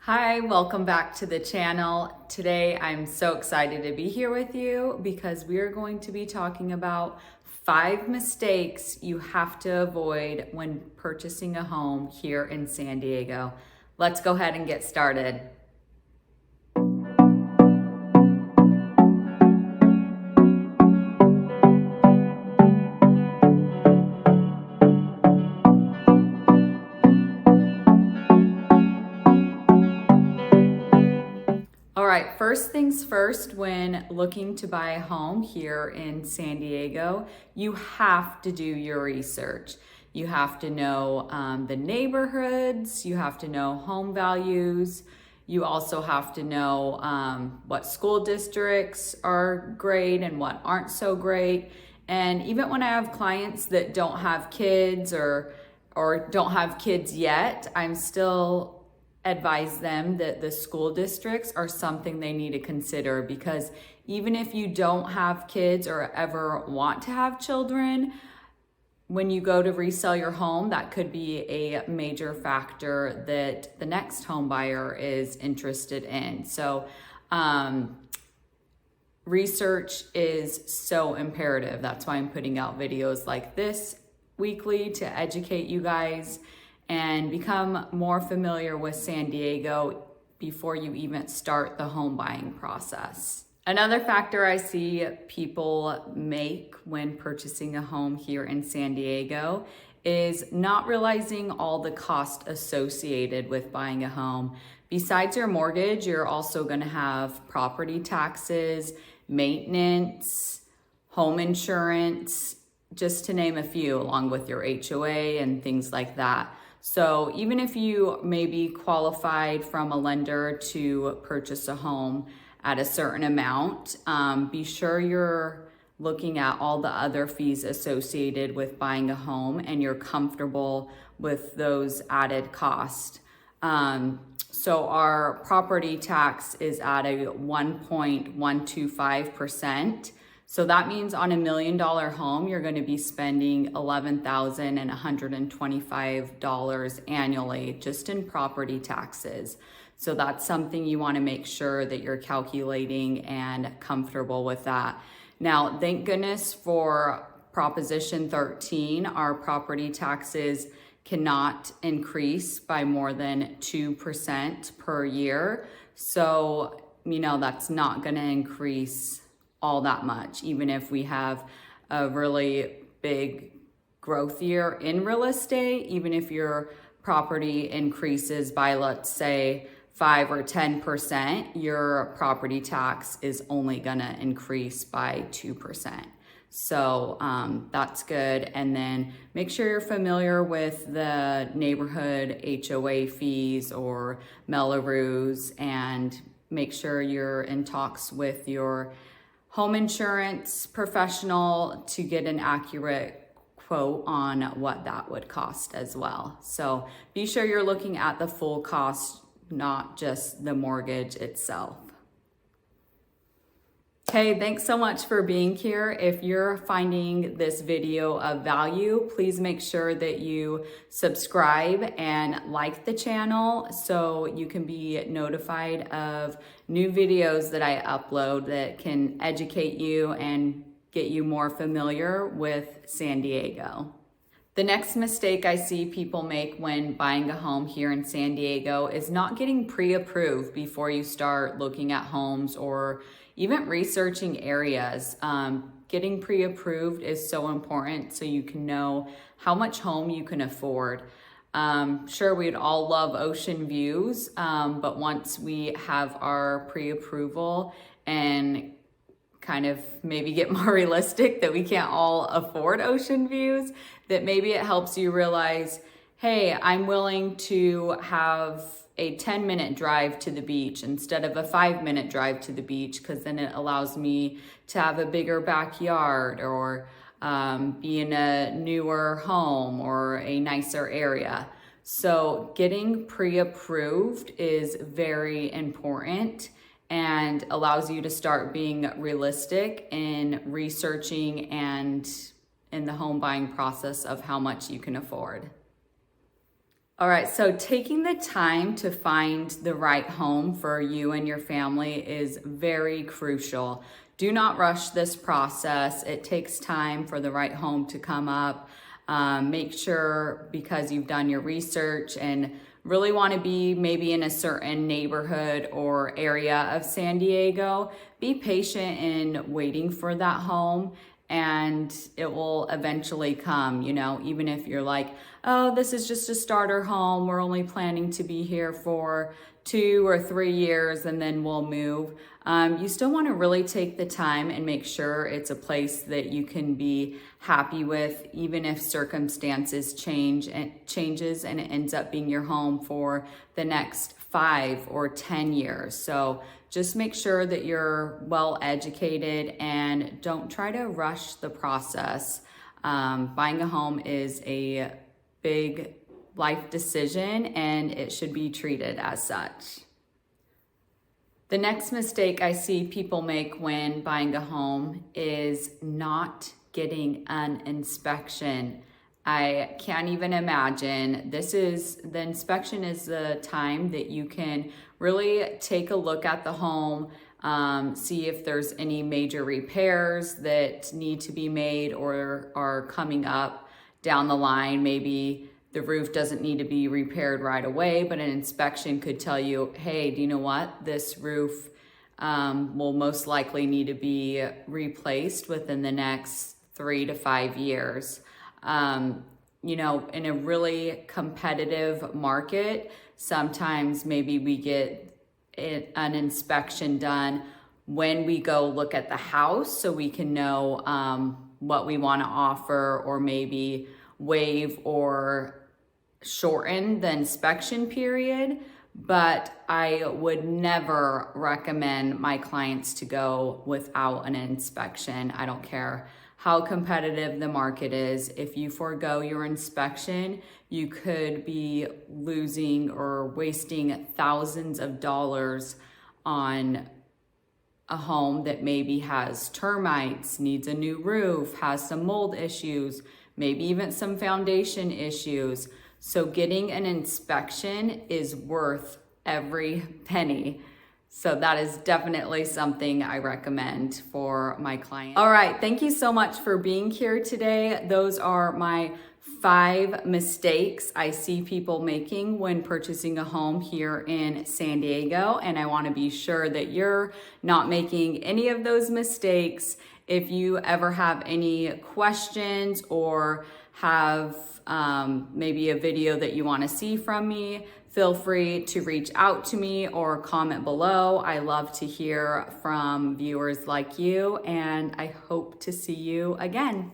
Hi, welcome back to the channel. Today I'm so excited to be here with you because we are going to be talking about 5 mistakes you have to avoid when purchasing a home here in San Diego. Let's go ahead and get started. All right, first things first, when looking to buy a home here in San Diego, you have to do your research. You have to know the neighborhoods, you have to know home values, you also have to know what school districts are great and what aren't so great. And even when I have clients that don't have kids or don't have kids yet, I'm still advise them that the school districts are something they need to consider, because even if you don't have kids or ever want to have children, when you go to resell your home, that could be a major factor that the next home buyer is interested in. So research is so imperative. That's why I'm putting out videos like this weekly to educate you guys and become more familiar with San Diego before you even start the home buying process. Another factor I see people make when purchasing a home here in San Diego is not realizing all the cost associated with buying a home. Besides your mortgage, you're also going to have property taxes, maintenance, home insurance, just to name a few, along with your HOA and things like that. So even if you may be qualified from a lender to purchase a home at a certain amount, be sure you're looking at all the other fees associated with buying a home and you're comfortable with those added costs. So our property tax is at a 1.125%. So that means on $1 million home, you're going to be spending $11,125 annually just in property taxes. So that's something you want to make sure that you're calculating and comfortable with that. Now, thank goodness for Proposition 13, our property taxes cannot increase by more than 2% per year. So, that's not going to increase all that much, even if we have a really big growth year in real estate. Even if your property increases by, let's say, 5 or 10%, your property tax is only gonna increase by 2%. So that's good. And then make sure you're familiar with the neighborhood HOA fees or Melrose, and make sure you're in talks with your home insurance professional to get an accurate quote on what that would cost as well. So be sure you're looking at the full cost, not just the mortgage itself. Okay, thanks so much for being here. If you're finding this video of value, please make sure that you subscribe and like the channel so you can be notified of new videos that I upload that can educate you and get you more familiar with San Diego. The next mistake I see people make when buying a home here in San Diego is not getting pre-approved before you start looking at homes or even researching areas. Getting pre-approved is so important so you can know how much home you can afford. Sure, we'd all love ocean views, but once we have our pre-approval and kind of maybe get more realistic that we can't all afford ocean views, that maybe it helps you realize, hey, I'm willing to have a 10-minute drive to the beach instead of a 5-minute drive to the beach, because then it allows me to have a bigger backyard or be in a newer home or a nicer area. So getting pre-approved is very important and allows you to start being realistic in researching and in the home buying process of how much you can afford. All right, so taking the time to find the right home for you and your family is very crucial. Do not rush this process. It takes time for the right home to come up. Make sure, because you've done your research and really want to be maybe in a certain neighborhood or area of San Diego, be patient in waiting for that home, and it will eventually come, even if you're like, oh, this is just a starter home. We're only planning to be here for 2 or 3 years and then we'll move. You still want to really take the time and make sure it's a place that you can be happy with, even if circumstances changes and it ends up being your home for the next 5 or 10 years. So just make sure that you're well educated and don't try to rush the process. Buying a home is a big life decision and it should be treated as such. The next mistake I see people make when buying a home is not getting an inspection. I can't even imagine. The inspection is the time that you can really take a look at the home, see if there's any major repairs that need to be made or are coming up down the line. Maybe the roof doesn't need to be repaired right away, but an inspection could tell you, hey, do you know what? This roof will most likely need to be replaced within the next 3 to 5 years. In a really competitive market, sometimes maybe we get an inspection done when we go look at the house so we can know what we want to offer, or maybe waive or shorten the inspection period. But I would never recommend my clients to go without an inspection. I don't care how competitive the market is. If you forego your inspection, you could be losing or wasting thousands of dollars on a home that maybe has termites, needs a new roof, has some mold issues, maybe even some foundation issues. So getting an inspection is worth every penny. So that is definitely something I recommend for my clients. All right, thank you so much for being here today. Those are my 5 mistakes I see people making when purchasing a home here in San Diego. And I want to be sure that you're not making any of those mistakes. If you ever have any questions or have maybe a video that you want to see from me, feel free to reach out to me or comment below. I love to hear from viewers like you, and I hope to see you again.